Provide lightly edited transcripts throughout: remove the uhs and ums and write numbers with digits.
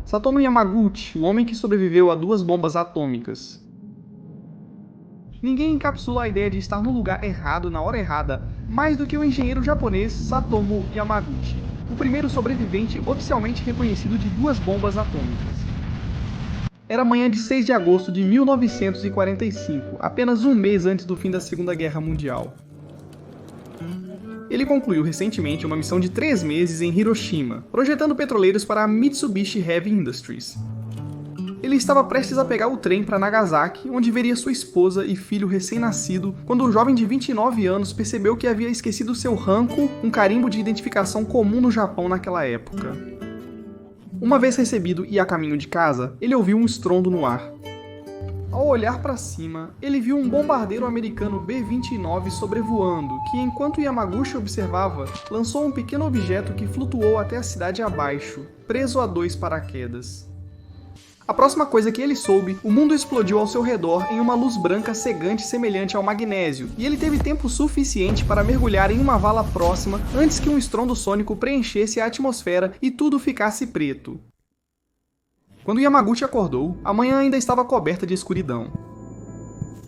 Satomu Yamaguchi, o homem que sobreviveu a 2 bombas atômicas. Ninguém encapsula a ideia de estar no lugar errado na hora errada mais do que o engenheiro japonês Satomu Yamaguchi, o primeiro sobrevivente oficialmente reconhecido de 2 bombas atômicas. Era manhã de 6 de agosto de 1945, apenas um mês antes do fim da Segunda Guerra Mundial. Ele concluiu recentemente uma missão de 3 meses em Hiroshima, projetando petroleiros para a Mitsubishi Heavy Industries. Ele estava prestes a pegar o trem para Nagasaki, onde veria sua esposa e filho recém-nascido, quando o jovem de 29 anos percebeu que havia esquecido seu ranko, um carimbo de identificação comum no Japão naquela época. Uma vez recebido e a caminho de casa, ele ouviu um estrondo no ar. Ao olhar para cima, ele viu um bombardeiro americano B-29 sobrevoando, que enquanto Yamaguchi observava, lançou um pequeno objeto que flutuou até a cidade abaixo, preso a 2 paraquedas. A próxima coisa que ele soube, o mundo explodiu ao seu redor em uma luz branca cegante semelhante ao magnésio, e ele teve tempo suficiente para mergulhar em uma vala próxima antes que um estrondo sônico preenchesse a atmosfera e tudo ficasse preto. Quando Yamaguchi acordou, a manhã ainda estava coberta de escuridão.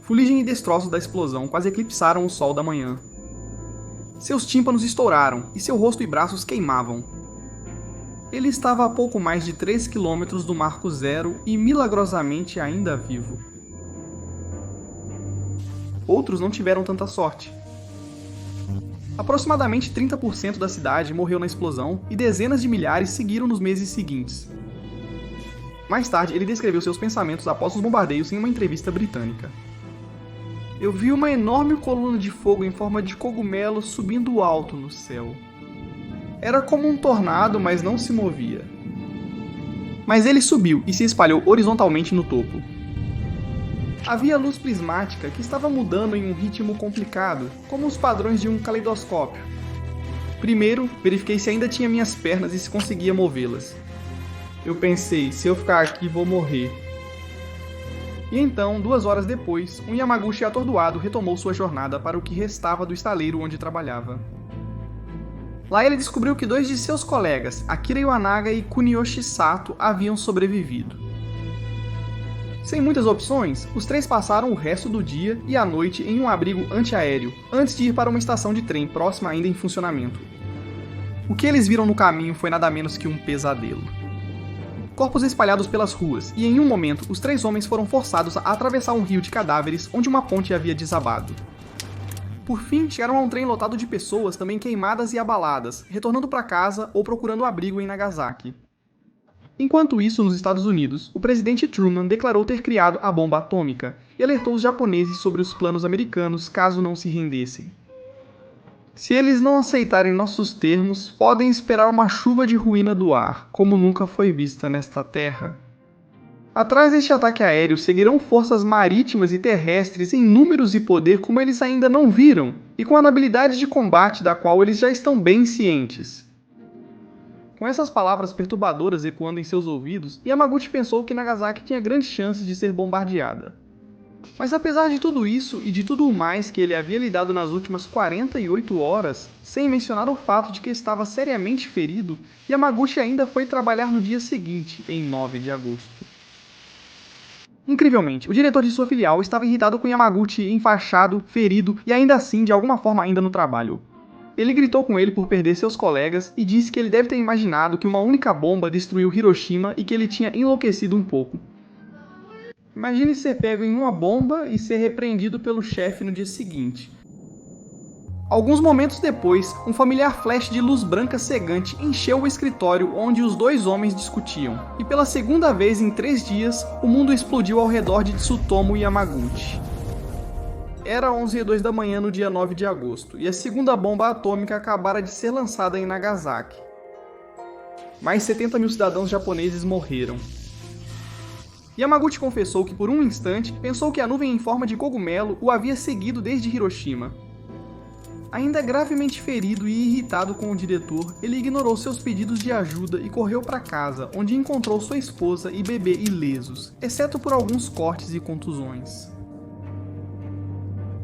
Fuligem e destroços da explosão quase eclipsaram o sol da manhã. Seus tímpanos estouraram e seu rosto e braços queimavam. Ele estava a pouco mais de 3 quilômetros do Marco Zero e milagrosamente ainda vivo. Outros não tiveram tanta sorte. Aproximadamente 30% da cidade morreu na explosão e dezenas de milhares seguiram nos meses seguintes. Mais tarde, ele descreveu seus pensamentos após os bombardeios em uma entrevista britânica. Eu vi uma enorme coluna de fogo em forma de cogumelo subindo alto no céu. Era como um tornado, mas não se movia. Mas ele subiu e se espalhou horizontalmente no topo. Havia luz prismática que estava mudando em um ritmo complicado, como os padrões de um caleidoscópio. Primeiro, verifiquei se ainda tinha minhas pernas e se conseguia movê-las. Eu pensei, se eu ficar aqui vou morrer. E então, 2 horas depois, um Yamaguchi atordoado retomou sua jornada para o que restava do estaleiro onde trabalhava. Lá ele descobriu que 2 de seus colegas, Akira Iwanaga e Kuniyoshi Sato, haviam sobrevivido. Sem muitas opções, os 3 passaram o resto do dia e a noite em um abrigo antiaéreo, antes de ir para uma estação de trem próxima ainda em funcionamento. O que eles viram no caminho foi nada menos que um pesadelo. Corpos espalhados pelas ruas, e em um momento, os 3 homens foram forçados a atravessar um rio de cadáveres onde uma ponte havia desabado. Por fim, chegaram a um trem lotado de pessoas também queimadas e abaladas, retornando para casa ou procurando abrigo em Nagasaki. Enquanto isso, nos Estados Unidos, o presidente Truman declarou ter criado a bomba atômica e alertou os japoneses sobre os planos americanos caso não se rendessem. Se eles não aceitarem nossos termos, podem esperar uma chuva de ruína do ar, como nunca foi vista nesta terra. Atrás deste ataque aéreo seguirão forças marítimas e terrestres em números e poder como eles ainda não viram, e com a habilidade de combate da qual eles já estão bem cientes. Com essas palavras perturbadoras ecoando em seus ouvidos, Yamaguchi pensou que Nagasaki tinha grandes chances de ser bombardeada. Mas apesar de tudo isso e de tudo o mais que ele havia lidado nas últimas 48 horas, sem mencionar o fato de que estava seriamente ferido, Yamaguchi ainda foi trabalhar no dia seguinte, em 9 de agosto. Incrivelmente, o diretor de sua filial estava irritado com Yamaguchi enfaixado, ferido e ainda assim de alguma forma ainda no trabalho. Ele gritou com ele por perder seus colegas e disse que ele deve ter imaginado que uma única bomba destruiu Hiroshima e que ele tinha enlouquecido um pouco. Imagine ser pego em uma bomba e ser repreendido pelo chefe no dia seguinte. Alguns momentos depois, um familiar flash de luz branca cegante encheu o escritório onde os 2 homens discutiam, e pela segunda vez em 3 dias, o mundo explodiu ao redor de Tsutomu Yamaguchi. Era 11h02 da manhã no dia 9 de agosto, e a segunda bomba atômica acabara de ser lançada em Nagasaki. Mais 70 mil cidadãos japoneses morreram. Yamaguchi confessou que por um instante pensou que a nuvem em forma de cogumelo o havia seguido desde Hiroshima. Ainda gravemente ferido e irritado com o diretor, ele ignorou seus pedidos de ajuda e correu para casa, onde encontrou sua esposa e bebê ilesos, exceto por alguns cortes e contusões.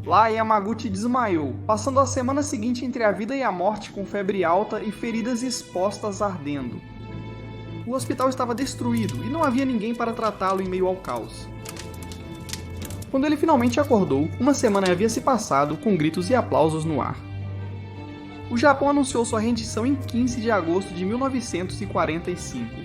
Lá, Yamaguchi desmaiou, passando a semana seguinte entre a vida e a morte com febre alta e feridas expostas ardendo. o hospital estava destruído e não havia ninguém para tratá-lo em meio ao caos. Quando ele finalmente acordou, uma semana havia se passado com gritos e aplausos no ar. O Japão anunciou sua rendição em 15 de agosto de 1945.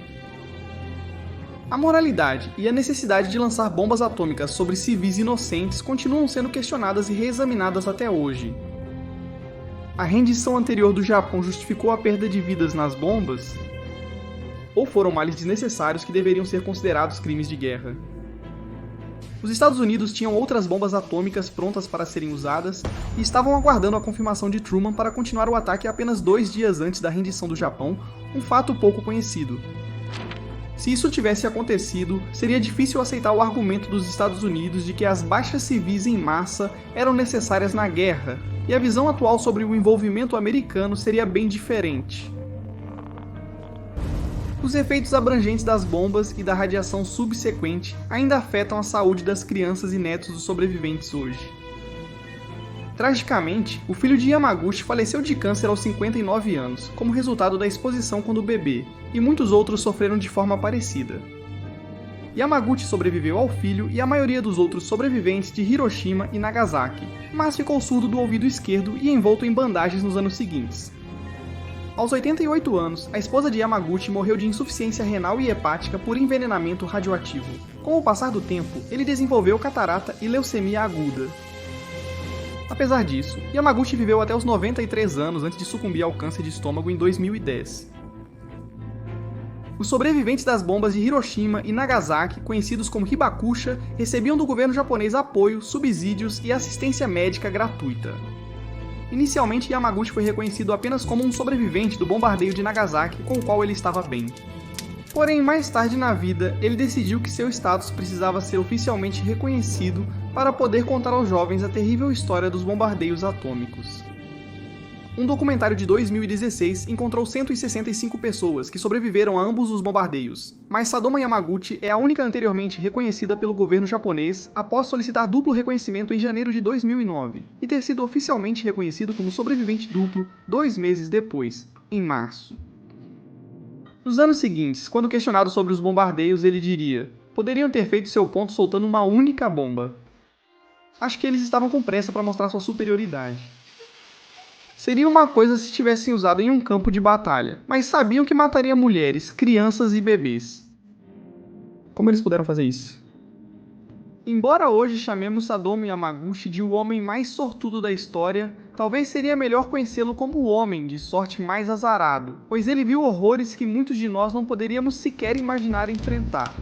A moralidade e a necessidade de lançar bombas atômicas sobre civis inocentes continuam sendo questionadas e reexaminadas até hoje. A rendição anterior do Japão justificou a perda de vidas nas bombas? Ou foram males desnecessários que deveriam ser considerados crimes de guerra? Os Estados Unidos tinham outras bombas atômicas prontas para serem usadas e estavam aguardando a confirmação de Truman para continuar o ataque apenas 2 dias antes da rendição do Japão, um fato pouco conhecido. Se isso tivesse acontecido, seria difícil aceitar o argumento dos Estados Unidos de que as baixas civis em massa eram necessárias na guerra, e a visão atual sobre o envolvimento americano seria bem diferente. Os efeitos abrangentes das bombas e da radiação subsequente ainda afetam a saúde das crianças e netos dos sobreviventes hoje. Tragicamente, o filho de Yamaguchi faleceu de câncer aos 59 anos, como resultado da exposição quando bebê, e muitos outros sofreram de forma parecida. Yamaguchi sobreviveu ao filho e a maioria dos outros sobreviventes de Hiroshima e Nagasaki, mas ficou surdo do ouvido esquerdo e envolto em bandagens nos anos seguintes. Aos 88 anos, a esposa de Yamaguchi morreu de insuficiência renal e hepática por envenenamento radioativo. Com o passar do tempo, ele desenvolveu catarata e leucemia aguda. Apesar disso, Yamaguchi viveu até os 93 anos antes de sucumbir ao câncer de estômago em 2010. Os sobreviventes das bombas de Hiroshima e Nagasaki, conhecidos como Hibakusha, recebiam do governo japonês apoio, subsídios e assistência médica gratuita. Inicialmente, Yamaguchi foi reconhecido apenas como um sobrevivente do bombardeio de Nagasaki, com o qual ele estava bem. Porém, mais tarde na vida, ele decidiu que seu status precisava ser oficialmente reconhecido para poder contar aos jovens a terrível história dos bombardeios atômicos. Um documentário de 2016 encontrou 165 pessoas que sobreviveram a ambos os bombardeios, mas Sadoma Yamaguchi é a única anteriormente reconhecida pelo governo japonês após solicitar duplo reconhecimento em janeiro de 2009 e ter sido oficialmente reconhecido como sobrevivente duplo 2 meses depois, em março. Nos anos seguintes, quando questionado sobre os bombardeios, ele diria: poderiam ter feito seu ponto soltando uma única bomba. Acho que eles estavam com pressa para mostrar sua superioridade. Seria uma coisa se tivessem usado em um campo de batalha, mas sabiam que mataria mulheres, crianças e bebês. Como eles puderam fazer isso? Embora hoje chamemos Sadoma Yamaguchi de o homem mais sortudo da história, talvez seria melhor conhecê-lo como o homem de sorte mais azarado, pois ele viu horrores que muitos de nós não poderíamos sequer imaginar enfrentar.